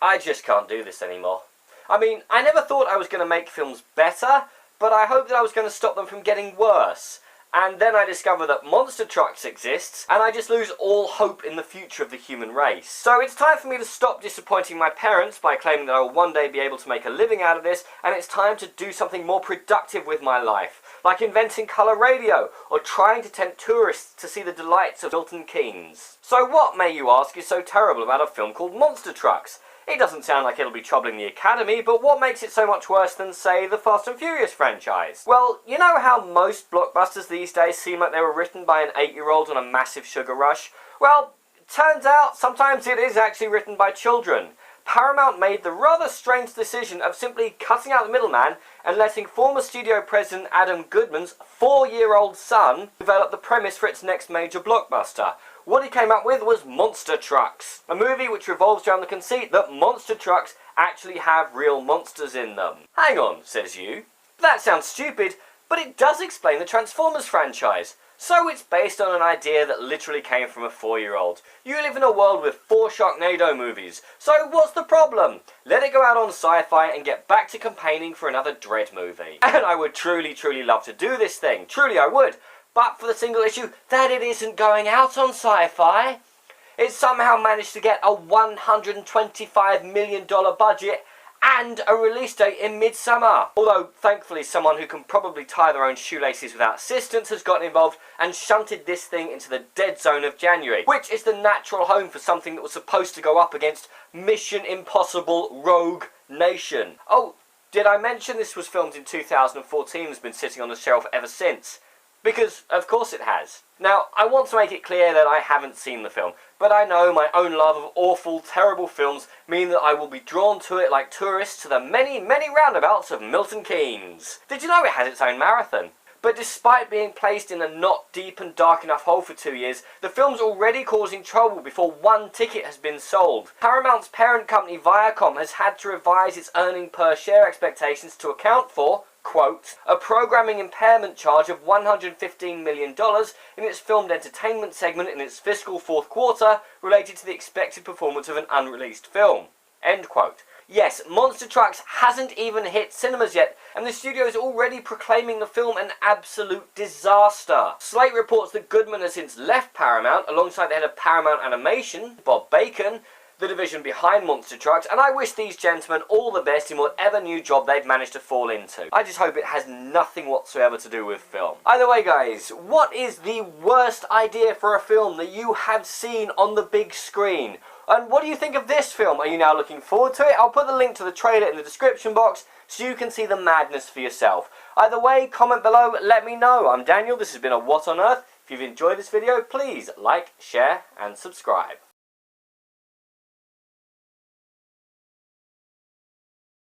I just can't do this anymore. I mean, I never thought I was going to make films better, but I hoped that I was going to stop them from getting worse. And then I discover that Monster Trucks exists, and I just lose all hope in the future of the human race. So it's time for me to stop disappointing my parents by claiming that I will one day be able to make a living out of this, and it's time to do something more productive with my life, like inventing colour radio, or trying to tempt tourists to see the delights of Milton Keynes. So what, may you ask, is so terrible about a film called Monster Trucks? It doesn't sound like it'll be troubling the Academy, but what makes it so much worse than, say, the Fast and Furious franchise? Well, you know how most blockbusters these days seem like they were written by an 8-year-old on a massive sugar rush? Well, turns out sometimes it is actually written by children. Paramount made the rather strange decision of simply cutting out the middleman and letting former studio president Adam Goodman's 4-year-old son develop the premise for its next major blockbuster. What he came up with was Monster Trucks, a movie which revolves around the conceit that monster trucks actually have real monsters in them. Hang on, says you. That sounds stupid, but it does explain the Transformers franchise. So it's based on an idea that literally came from a 4-year-old. You live in a world with 4 Sharknado movies, so what's the problem? Let it go out on Sci-Fi and get back to campaigning for another Dredd movie. And I would truly love to do this thing, truly I would. But for the single issue that it isn't going out on Sci-Fi. It somehow managed to get a $125 million budget and a release date in midsummer. Although, thankfully, someone who can probably tie their own shoelaces without assistance has gotten involved and shunted this thing into the dead zone of January, which is the natural home for something that was supposed to go up against Mission Impossible Rogue Nation. Oh, did I mention this was filmed in 2014 and has been sitting on the shelf ever since? Because, of course it has. Now, I want to make it clear that I haven't seen the film, but I know my own love of awful, terrible films mean that I will be drawn to it like tourists to the many roundabouts of Milton Keynes. Did you know it has its own marathon? But despite being placed in a not deep and dark enough hole for 2 years, the film's already causing trouble before one ticket has been sold. Paramount's parent company Viacom has had to revise its earning per share expectations to account for, quote, a programming impairment charge of $115 million in its filmed entertainment segment in its fiscal fourth quarter related to the expected performance of an unreleased film, end quote. Yes, Monster Trucks hasn't even hit cinemas yet, and the studio is already proclaiming the film an absolute disaster. Slate reports that Goodman has since left Paramount alongside the head of Paramount Animation, Bob Bacon, the division behind Monster Trucks, and I wish these gentlemen all the best in whatever new job they've managed to fall into. I just hope it has nothing whatsoever to do with film. Either way, guys, what is the worst idea for a film that you have seen on the big screen? And what do you think of this film? Are you now looking forward to it? I'll put the link to the trailer in the description box so you can see the madness for yourself. Either way, comment below, let me know. I'm Daniel, this has been a What on Earth. If you've enjoyed this video, please like, share and subscribe.